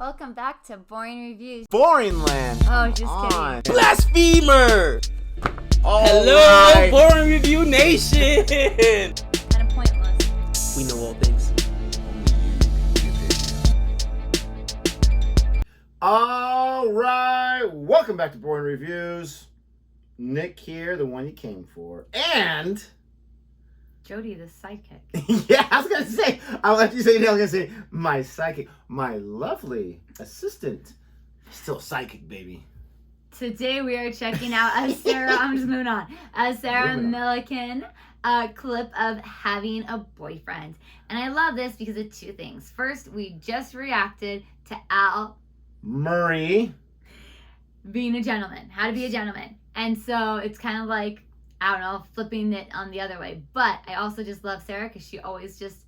Welcome back to Boring Reviews. Boring land. Oh, just kidding. Blasphemer! Hello, right. Boring Review Nation! Kind of pointless. We know all things. All right. Welcome back to Boring Reviews. Nick here, the one you came for. And... Jodi, the sidekick. yeah, I was going to say, I'll let you say it. I was going to say, my psychic, my lovely assistant. Still psychic, baby. Today we are checking out a Sarah Millican clip of having a boyfriend. And I love this because of two things. First, we just reacted to Al Murray being a gentleman, how to be a gentleman. And so it's kind of like, I don't know, flipping it on the other way. But I also just love Sarah because she always just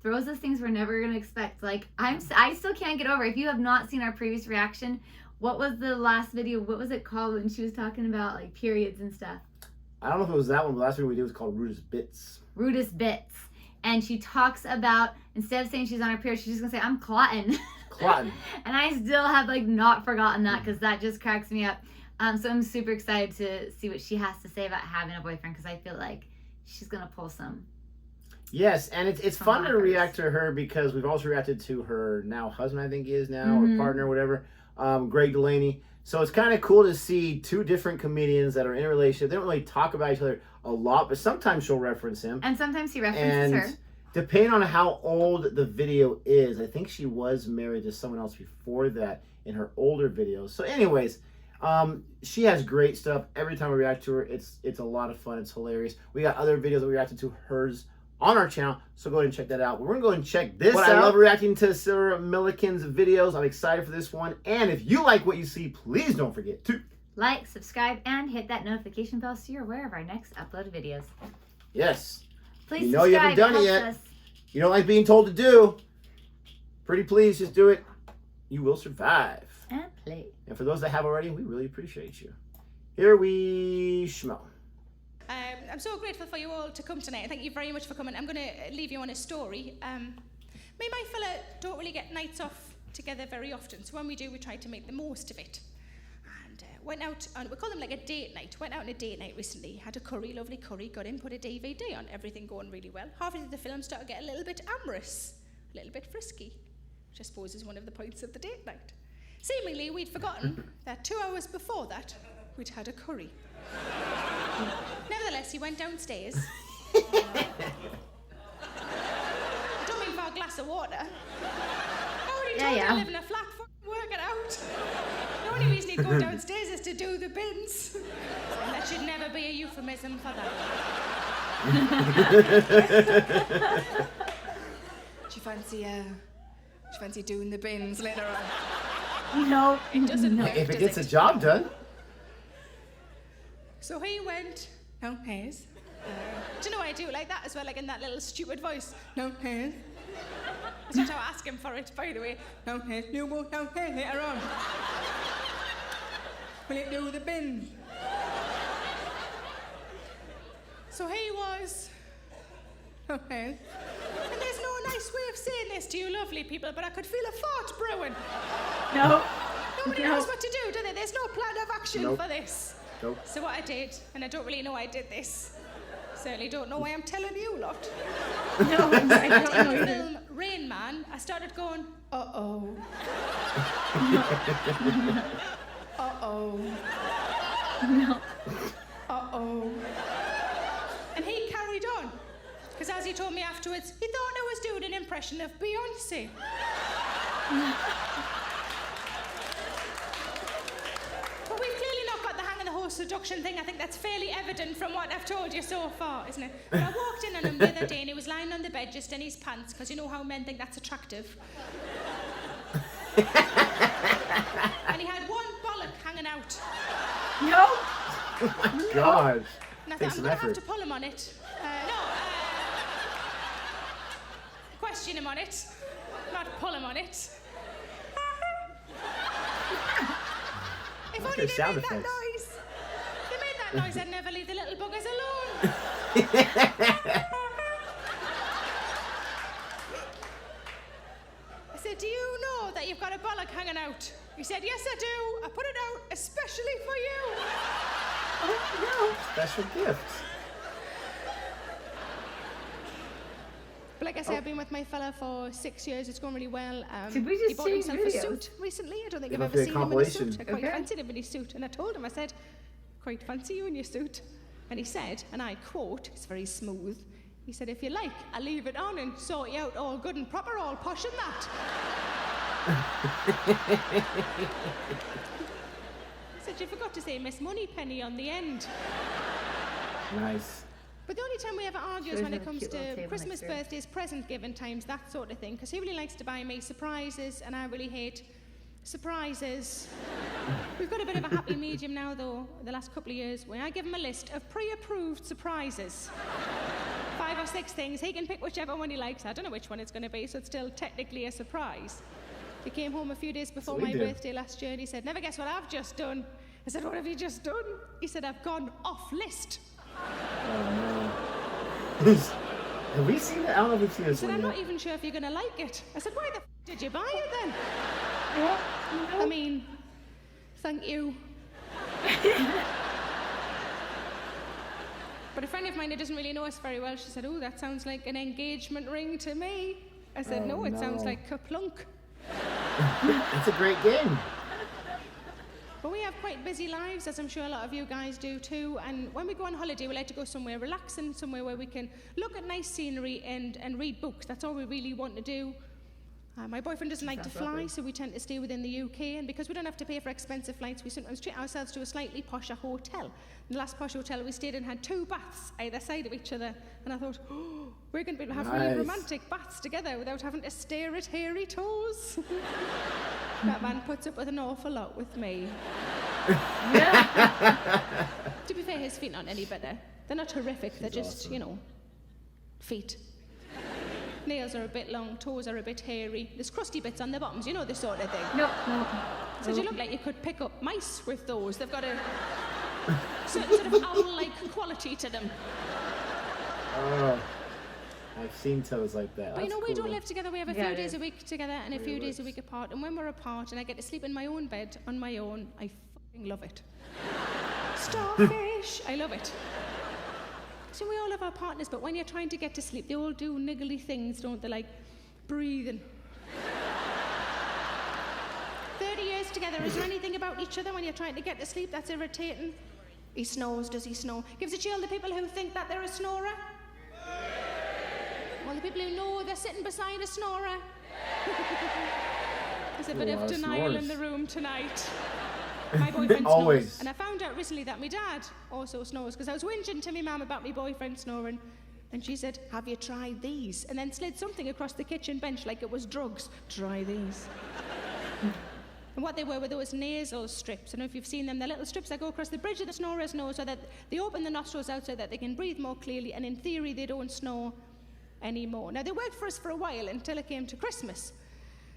throws us things we're never going to expect. Like, I still can't get over. If you have not seen our previous reaction, what was the last video? What was it called when she was talking about, like, periods and stuff? I don't know if it was that one, but the last video we did was called Rudest Bits. Rudest Bits. And she talks about, instead of saying she's on her period, she's just going to say, I'm clotting. Clotting. And I still have, like, not forgotten that because that just cracks me up. So I'm super excited to see what she has to say about having a boyfriend because I feel like she's going to pull some. Yes, and it's fun to react to her because we've also reacted to her now husband, I think he is now, or partner, whatever, Greg Delaney. So it's kind of cool to see two different comedians that are in a relationship. They don't really talk about each other a lot, but sometimes she'll reference him. And sometimes he references her. Depending on how old the video is, I think she was married to someone else before that in her older videos. So anyways, she has great stuff. Every time we react to her, it's a lot of fun. It's hilarious. We got other videos that we reacted to hers on our channel, so go ahead and check that out. We're going to go ahead and check this out. I love reacting to Sarah Millican's videos. I'm excited for this one. And if you like what you see, please don't forget to like, subscribe, and hit that notification bell so you're aware of our next uploaded videos. Yes. Please you know you haven't done it yet. You don't like being told to do. Pretty please, just do it. You will survive. And play. And for those that have already, we really appreciate you. Here we smell. I'm so grateful for you all to come tonight. Thank you very much for coming. I'm going to leave you on a story. Me and my fella don't really get nights off together very often, so when we do, we try to make the most of it. And went out on, we call them like a date night. Went out on a date night recently, had a curry, lovely curry, got in, put a DVD on, everything going really well. Halfway through the film started to get a little bit amorous, a little bit frisky, which I suppose is one of the points of the date night. Seemingly, we'd forgotten that 2 hours before that, we'd had a curry. Nevertheless, he went downstairs. I don't mean for a glass of water. I already told him to live in a flat, work it out. The only reason he'd go downstairs is to do the bins. And that should never be a euphemism for that. Do you fancy doing the bins later on? No. It doesn't work, If it gets the job done. So he went, no hairs. Do you know I do like that as well, like in that little stupid voice? No hairs. I was going to ask him for it, by the way. No hairs, no more, no hairs later on. Will it do the bin? So he was, no hairs. And there's no nice way of saying this to you lovely people, but I could feel a fart brewing. No. Nobody knows what to do they? There's no plan of action for this. Nope. So what I did, and I don't really know I did this, certainly don't know why I'm telling you lot. No, I don't know. In the film Rain Man, I started going, uh-oh. Uh-oh. No. Uh-oh. And he carried on, because as he told me afterwards, he thought I was doing an impression of Beyonce. But we've clearly not got the hang of the whole seduction thing. I think that's fairly evident from what I've told you so far, isn't it? But I walked in on him the other day and he was lying on the bed just in his pants, because you know how men think that's attractive. And he had one bollock hanging out. No. Oh my God. And I thought, I'm going to have to pull him on it. Question him on it, not pull him on it. If only they made that noise. If they made that noise, I'd never leave the little buggers alone. I said, do you know that you've got a bollock hanging out. He said, yes, I do. I put it out especially for you. Oh, Special gifts. But like I said, I've been with my fella for 6 years. It's going really well. Did we he just bought change himself videos? a suit recently. I don't think It I've must ever be a seen him in a suit. compilation. I quite Okay. fancied him in his suit. And I told him, I said, quite fancy you in your suit. And he said, and I quote, it's very smooth, he said, if you like, I'll leave it on and sort you out all good and proper, all posh and that. He said, you forgot to say Miss Moneypenny on the end. Nice. But the only time we ever argue is Sure, when it have a comes cute little to table Christmas, next door. birthdays, present giving times, that sort of thing. Because he really likes to buy me surprises, and I really hate surprises. We've got a bit of a happy medium now, though, the last couple of years, where I give him a list of pre-approved surprises. 5 or 6 things. He can pick whichever one he likes. I don't know which one it's going to be, so it's still technically a surprise. He came home a few days before what we my do. birthday last year, and he said, never guess what I've just done. I said, what have you just done? He said, I've gone off list. Have we seen it? I don't know if we've seen I this said, one I'm yet. not even sure if you're going to like it. I said, why the did you buy it then? Yeah. I mean, thank you. But a friend of mine that doesn't really know us very well, she said, oh, that sounds like an engagement ring to me. I said, Oh, no, it sounds no. like kaplunk. It's a great game. But we have quite busy lives, as I'm sure a lot of you guys do too. And when we go on holiday, we like to go somewhere relaxing, somewhere where we can look at nice scenery and read books. That's all we really want to do. My boyfriend doesn't like to Sounds fly, lovely. so we tend to stay within the UK. And because we don't have to pay for expensive flights, we sometimes treat ourselves to a slightly posher hotel. The last posh hotel we stayed in had 2 baths either side of each other. And I thought, oh, we're going to be able to have really Nice. romantic baths together without having to stare at hairy toes. That man puts up with an awful lot with me. To be fair, his feet aren't any better. They're not horrific, they're just, awesome. you know, feet. Nails are a bit long, toes are a bit hairy. There's crusty bits on the bottoms, you know, this sort of thing. No. So you look like you could pick up mice with those. They've got a certain sort of owl-like quality to them. Oh, I've seen toes like that. But you know, That's we cool, don't though. live together. We have a Yeah, few it days is. a week together and a few Really days a works. week apart. And when we're apart and I get to sleep in my own bed on my own, I fucking love it. Starfish! I love it. So we all have our partners, but when you're trying to get to sleep, they all do niggly things, don't they? Like breathing. 30 years together, is there anything about each other when you're trying to get to sleep that's irritating? He snores, does he snore? Gives a chill to people who think that they're a snorer? Well, the people who know they're sitting beside a snorer. There's a bit Ooh, a of lot of denial in snores. the room tonight. My boyfriend Always. snores. And I found out recently that my dad also snores, because I was whinging to my mum about my boyfriend snoring. And she said, have you tried these? And then slid something across the kitchen bench like it was drugs. Try these. And what they were those nasal strips. I don't know if you've seen them. They're little strips that go across the bridge of the snorer's nose so that they open the nostrils out so that they can breathe more clearly. And in theory, they don't snore anymore. Now, they worked for us for a while until it came to Christmas.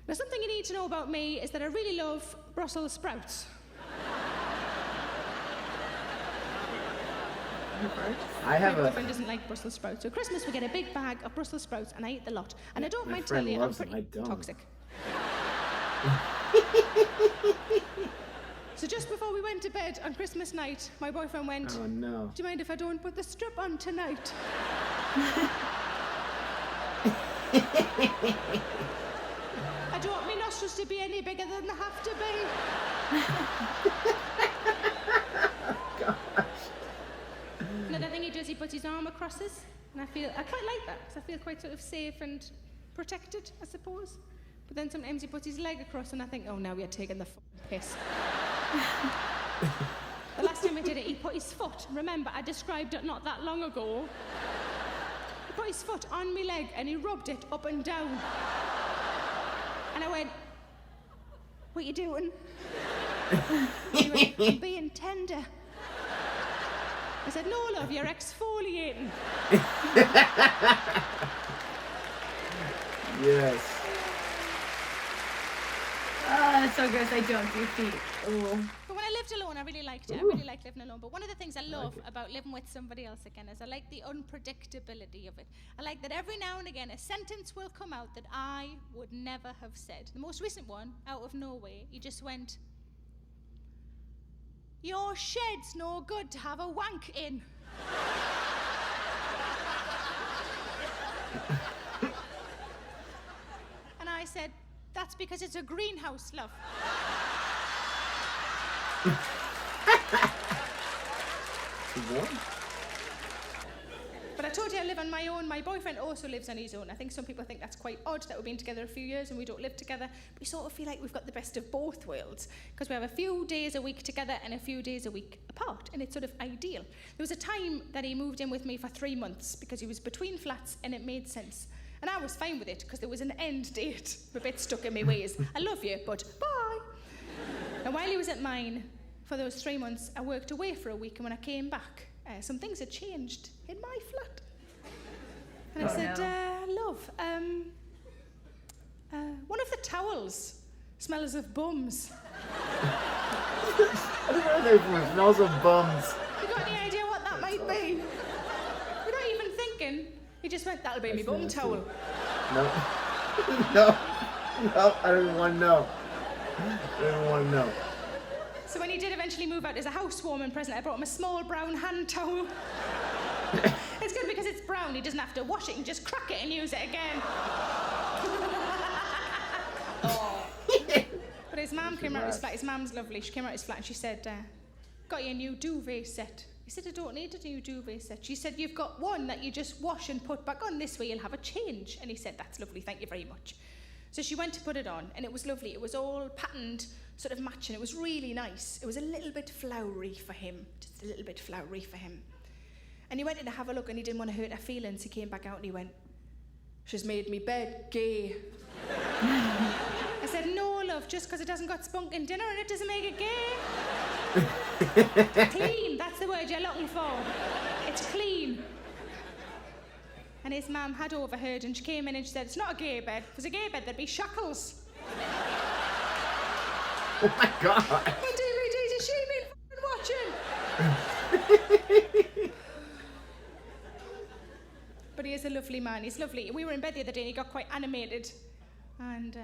Now, something you need to know about me is that I really love Brussels sprouts. I have My a. boyfriend doesn't like Brussels sprouts. So at Christmas, we get a big bag of Brussels sprouts, and I eat the lot. And I don't My mind friend telling you, I'm loves them, pretty I don't. toxic. So just before we went to bed on Christmas night, my boyfriend went, Oh no. do you mind if I don't put the strip on tonight? I don't want my nostrils to be any bigger than they have to be. Another thing he does, he puts his arm across us, and I quite like that, because I feel quite sort of safe and protected, I suppose. But then sometimes he puts his leg across, and I think, oh, now you're taking the piss. The last time I did it, he put his foot. Remember, I described it not that long ago. He put his foot on my leg, and he rubbed it up and down. And I went, what are you doing? And he went, I'm being tender. I said, no, love, you're exfoliating. Yes. Oh, That's so gross. I don't do feet. Ooh. But when I lived alone, I really liked it. I really liked living alone. But one of the things I love about living with somebody else again is I like the unpredictability of it. I like that every now and again a sentence will come out that I would never have said. The most recent one, out of nowhere, he just went, "Your shed's no good to have a wank in." And I said, "That's because it's a greenhouse, love." But I told you I live on my own. My boyfriend also lives on his own. I think some people think that's quite odd that we've been together a few years and we don't live together. But we sort of feel like we've got the best of both worlds because we have a few days a week together and a few days a week apart, and it's sort of ideal. There was a time that he moved in with me for 3 months because he was between flats and it made sense. And I was fine with it because there was an end date. I'm a bit stuck in my ways. I love you, but bye. And while he was at mine, for those 3 months, I worked away for a week, and when I came back, some things had changed in my flat. And I said, love, one of the towels smells of bums. I don't know where they're from. Smells of bums. You got any idea what that might be? Without even thinking, he just went, "That'll be me bum towel." No. No. No, I don't even want to know. I don't want to know. So when he did eventually move out as a housewarming present, I brought him a small brown hand towel. It's good because it's brown, he doesn't have to wash it, he can just crack it and use it again. But his mum came out of his flat. His mum's lovely. She came out of his flat and she said, "Got you a new duvet set." He said, "I don't need a new duvet set." She said, "You've got one that you just wash and put back on. This way you'll have a change." And he said, "That's lovely, thank you very much." So she went to put it on, and it was lovely. It was all patterned, sort of matching. It was really nice. It was a little bit flowery for him, just a little bit flowery for him. And he went in to have a look, and he didn't want to hurt her feelings. He came back out, and he went, "She's made me bed gay." I said, "No, love, just because it hasn't got spunk in dinner, and it doesn't make it gay." Clean, that's the word you're looking for. It's clean. And his mum had overheard, and she came in and she said, "It's not a gay bed. If it was a gay bed, there'd be shackles." Oh my God. On DVDs, is she been watching? But he is a lovely man. He's lovely. We were in bed the other day and he got quite animated. And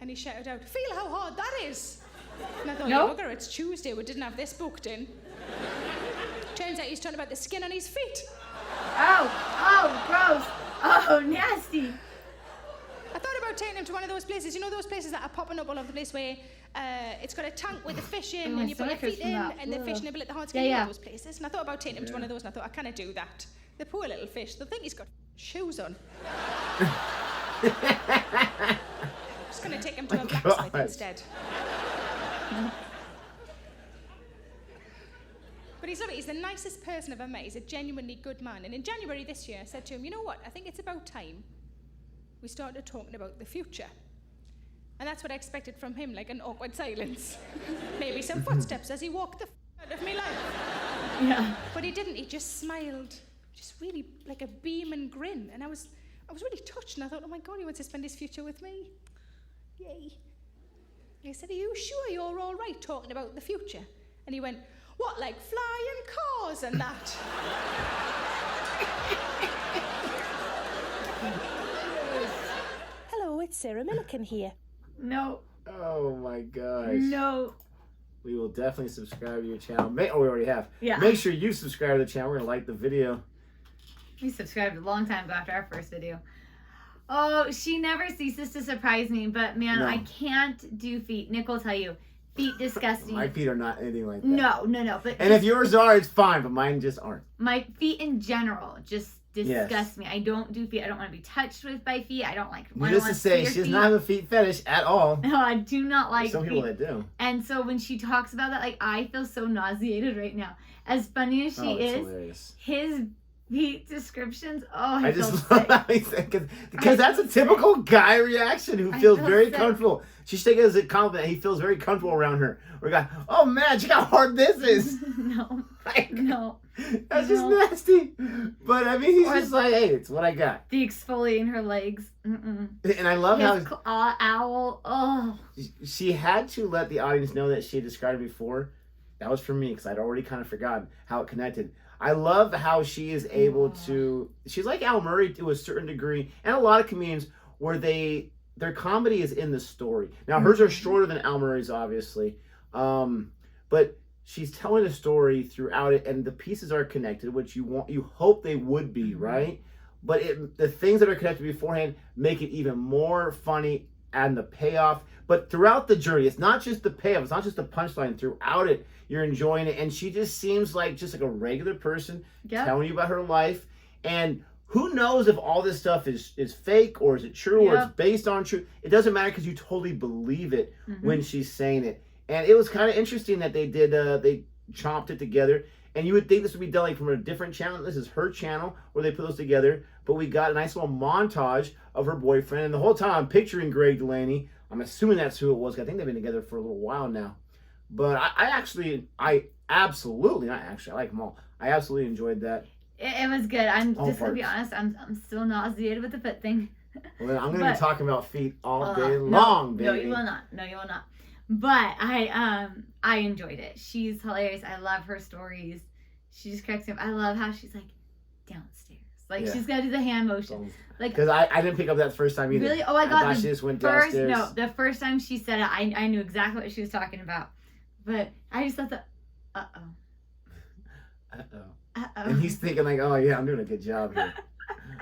he shouted out, "Feel how hard that is." And I thought, No. "You bugger, it's Tuesday. We didn't have this booked in." Turns out he's talking about the skin on his feet. Oh, gross. Oh, nasty. I thought about taking him to one of those places. You know those places that are popping up all over the place where it's got a tank with the fish in and you put your feet in and the fish nibble at the hard skin. You know those places. And I thought about taking him to one of those and I thought, I can't do that. The poor little fish, they'll think he's got shoes on. Just going to take him to a blacksmith instead. But he's lovely. He's the nicest person I've ever met. He's a genuinely good man. And in January this year, I said to him, "You know what? I think it's about time we started talking about the future." And that's what I expected from him, like an awkward silence. Maybe some footsteps as he walked the out of me life. Yeah. But he didn't. He just smiled, just really like a beam and grin. And I was really touched. And I thought, oh my God, he wants to spend his future with me. Yay. And I said, "Are you sure you're all right talking about the future?" And he went, "What, like flying cars and that?" Hello, it's Sarah Millican here. No. Oh my gosh. No. We will definitely subscribe to your channel. We already have. Yeah. Make sure you subscribe to the channel. We're going to like the video. We subscribed a long time ago after our first video. Oh, she never ceases to surprise me, but man, No. I can't do feet. Nick will tell you, feet disgust me. My feet are not anything like that. No. But And if yours are, it's fine, but mine just aren't. my feet in general just disgust me. I don't do feet. I don't want to be touched with by feet. I don't like. Needless to say, she does not have a feet fetish at all. No, I do not like There's some feet. people that do. And so when she talks about that, like I feel so nauseated right now. As funny as she It's is, hilarious. his The descriptions. Oh, I felt just love sick. how he said, because that's a typical guy reaction who I feels feel very sick. comfortable. She's taking it as a compliment. He feels very comfortable around her. Or guy, oh man, check how hard this is. No, Like, no. that's just No. nasty. But I mean, he's Or- just like, hey, it's what I got. The exfoliating her legs. Mm-mm. And I love His how owl. Oh. she had to let the audience know that she had described it before. That was for me because I'd already kind of forgotten how it connected. I love how she is able to. She's like Al Murray to a certain degree, and a lot of comedians where their comedy is in the story. Now hers are shorter than Al Murray's, obviously, but she's telling a story throughout it, and the pieces are connected, which you hope they would be, right? But the things that are connected beforehand make it even more funny, and the payoff. But throughout the journey, it's not just the payoff, it's not just the punchline. Throughout it, you're enjoying it, and she just seems like just like a regular person telling you about her life. And who knows if all this stuff is fake or is it true or it's based on truth? It doesn't matter because you totally believe it when she's saying it. And it was kind of interesting that they did they chomped it together. And you would think this would be done like from a different channel. This is her channel where they put those together. But we got a nice little montage of her boyfriend. And the whole time I'm picturing Greg Delaney. I'm assuming that's who it was. I think they've been together for a little while now. But I absolutely, not actually, I like them all. I absolutely enjoyed that. It was good. I'm All just going to be parts. honest. I'm still nauseated with the foot thing. Well, then I'm going to But- be talking about feet all day No, long, baby. No, you will not. No, you will not. But I enjoyed it. She's hilarious. I love her stories. She just cracks me up. I love how she's like downstairs. Like Yeah. she's got to do the hand motion. Like Because I didn't pick up that first time either. really? Oh, I I got thought the she just went first. downstairs. No, the first time she said it, I knew exactly what she was talking about. But I just thought that. Uh-oh. And he's thinking like, oh yeah, I'm doing a good job here.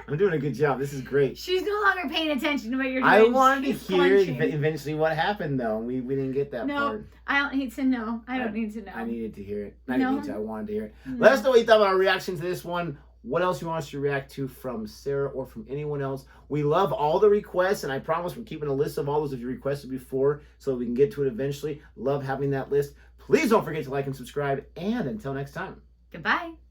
I'm doing a good job. This is great. She's no longer paying attention to what you're doing. I wanted to She's hear clenching. eventually what happened though. We didn't get that No. part. I don't need to know. I don't need to know. I needed to hear it. No. I didn't need to. I wanted to hear it. No. Let us know what you thought about our reaction to this one. What else you want us to react to from Sarah or from anyone else. We love all the requests, and I promise we're keeping a list of all those if you requested before so we can get to it eventually. Love having that list. Please don't forget to like and subscribe, and until next time. Goodbye.